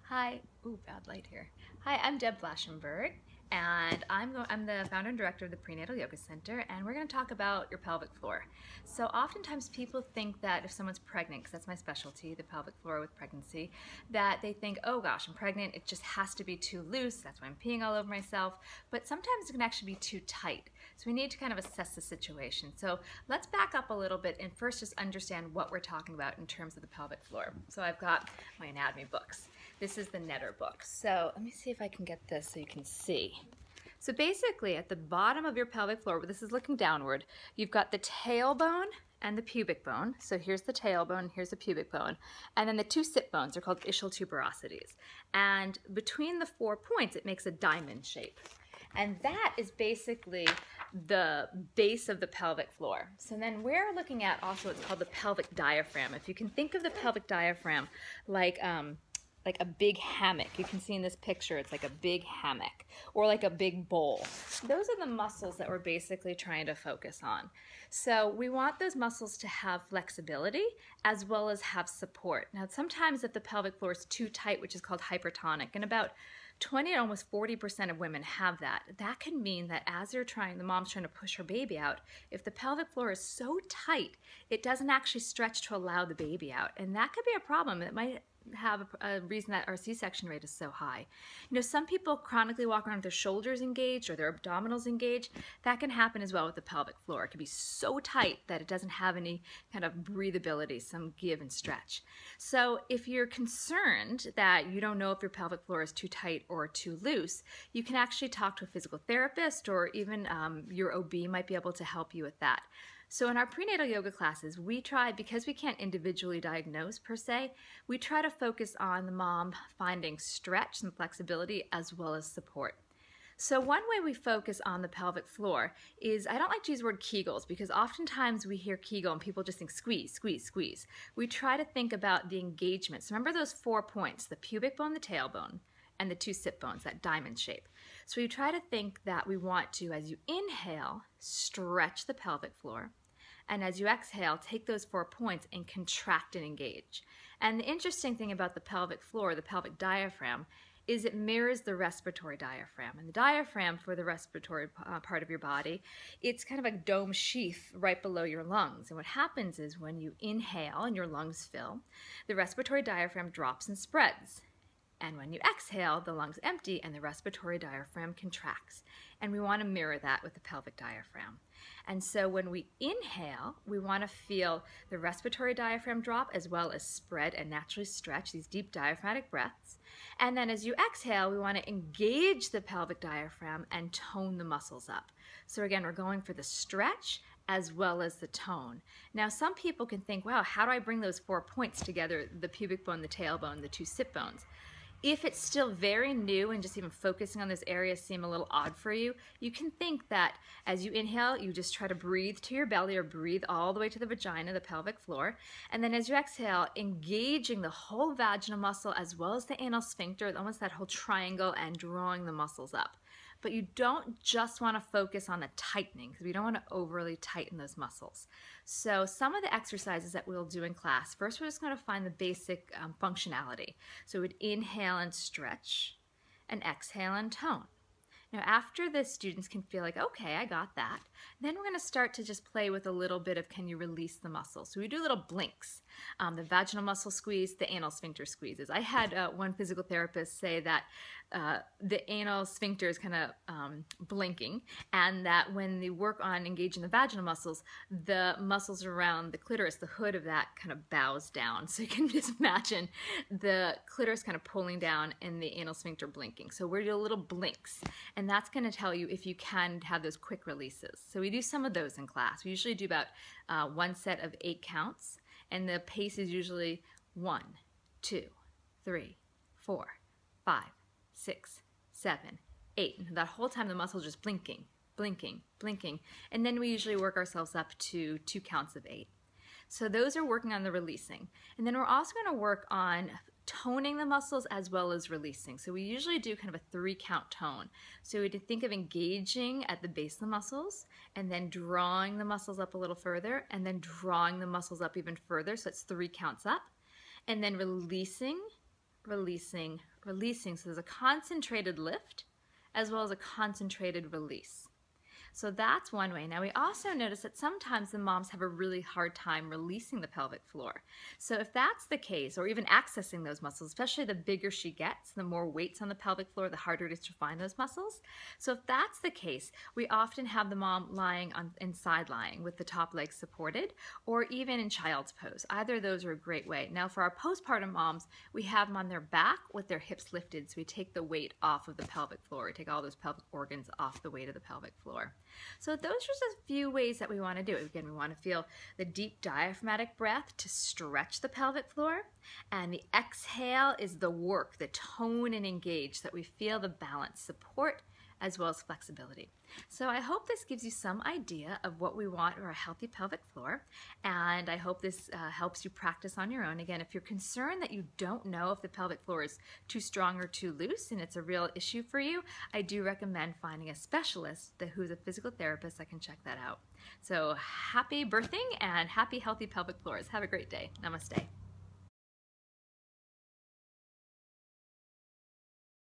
Hi, ooh, bad light here. Hi, I'm Deb Flashenberg, and I'm the founder and director of the Prenatal Yoga Center, and we're going to talk about your pelvic floor. So oftentimes people think that if someone's pregnant, because that's my specialty, the pelvic floor with pregnancy, that they think, oh gosh, I'm pregnant, it just has to be too loose, that's why I'm peeing all over myself, but sometimes it can actually be too tight. So we need to kind of assess the situation. So let's back up a little bit and first just understand what we're talking about in terms of the pelvic floor. So I've got my anatomy books. This is the Netter book. So let me see if I can get this so you can see. So basically at the bottom of your pelvic floor, this is looking downward, you've got the tailbone and the pubic bone. So here's the tailbone, here's the pubic bone. And then the two sit bones are called ischial tuberosities. And between the 4 points, it makes a diamond shape. And that is basically the base of the pelvic floor. So then we're looking at also, it's called the pelvic diaphragm. If you can think of the pelvic diaphragm like a big hammock. You can see in this picture, it's like a big hammock or like a big bowl. Those are the muscles that we're basically trying to focus on. So we want those muscles to have flexibility as well as have support. Now, sometimes if the pelvic floor is too tight, which is called hypertonic, and about 20 and almost 40% of women have that. That can mean that as they're the mom's trying to push her baby out, if the pelvic floor is so tight, it doesn't actually stretch to allow the baby out. And that could be a problem. It might have a reason that our C-section rate is so high. You know, some people chronically walk around with their shoulders engaged or their abdominals engaged. That can happen as well with the pelvic floor. It can be so tight that it doesn't have any kind of breathability, some give and stretch. So if you're concerned that you don't know if your pelvic floor is too tight or too loose, you can actually talk to a physical therapist, or even your OB might be able to help you with that. So in our prenatal yoga classes, we try, because we can't individually diagnose per se, we try to focus on the mom finding stretch and flexibility as well as support. So one way we focus on the pelvic floor is, I don't like to use the word Kegels because oftentimes we hear Kegel and people just think squeeze, squeeze, squeeze. We try to think about the engagement. So remember those 4 points, the pubic bone, the tailbone, and the two sit bones, that diamond shape. So we try to think that we want to, as you inhale, stretch the pelvic floor. And as you exhale, take those 4 points and contract and engage. And the interesting thing about the pelvic floor, the pelvic diaphragm, is it mirrors the respiratory diaphragm. And the diaphragm, for the respiratory part of your body, it's kind of a dome sheath right below your lungs. And what happens is when you inhale and your lungs fill, the respiratory diaphragm drops and spreads. And when you exhale, the lungs empty and the respiratory diaphragm contracts. And we want to mirror that with the pelvic diaphragm. And so when we inhale, we want to feel the respiratory diaphragm drop as well as spread and naturally stretch, these deep diaphragmatic breaths. And then as you exhale, we want to engage the pelvic diaphragm and tone the muscles up. So again, we're going for the stretch as well as the tone. Now, some people can think, wow, how do I bring those 4 points together, the pubic bone, the tailbone, the two sit bones? If it's still very new and just even focusing on this area seem a little odd for you, you can think that as you inhale, you just try to breathe to your belly or breathe all the way to the vagina, the pelvic floor. And then as you exhale, engaging the whole vaginal muscle as well as the anal sphincter, almost that whole triangle, and drawing the muscles up. But you don't just want to focus on the tightening because we don't want to overly tighten those muscles. So some of the exercises that we'll do in class, first we're just going to find the basic functionality. So we'd inhale and stretch and exhale and tone. Now after this, students can feel like, okay, I got that. Then we're going to start to just play with a little bit of, can you release the muscle? So we do little blinks. The vaginal muscle squeeze, the anal sphincter squeezes. I had one physical therapist say that the anal sphincter is kind of blinking, and that when they work on engaging the vaginal muscles, the muscles around the clitoris, the hood of that kind of bows down. So you can just imagine the clitoris kind of pulling down and the anal sphincter blinking. So we're doing little blinks. And that's going to tell you if you can have those quick releases. So we do some of those in class. We usually do about one set of 8 counts, and the pace is usually 1, 2, 3, 4, 5, 6, 7, 8. And that whole time the muscle's just blinking, blinking, blinking. And then we usually work ourselves up to 2 counts of 8. So those are working on the releasing. And then we're also going to work on toning the muscles as well as releasing. So we usually do kind of a 3-count tone. So we think of engaging at the base of the muscles and then drawing the muscles up a little further and then drawing the muscles up even further. So it's 3 counts up, and then releasing, releasing, releasing. So there's a concentrated lift as well as a concentrated release. So that's one way. Now we also notice that sometimes the moms have a really hard time releasing the pelvic floor. So if that's the case, or even accessing those muscles, especially the bigger she gets, the more weight's on the pelvic floor, the harder it is to find those muscles. So if that's the case, we often have the mom lying in side lying with the top leg supported, or even in child's pose. Either of those are a great way. Now for our postpartum moms, we have them on their back with their hips lifted, so we take the weight off of the pelvic floor. We take all those pelvic organs off the weight of the pelvic floor. So those are just a few ways that we want to do it. Again, we want to feel the deep diaphragmatic breath to stretch the pelvic floor. And the exhale is the work, the tone and engage, so that we feel the balance, support, as well as flexibility. So I hope this gives you some idea of what we want for a healthy pelvic floor, and I hope this helps you practice on your own. Again, if you're concerned that you don't know if the pelvic floor is too strong or too loose and it's a real issue for you, I do recommend finding a specialist who's a physical therapist that can check that out. So happy birthing and happy healthy pelvic floors. Have a great day. Namaste.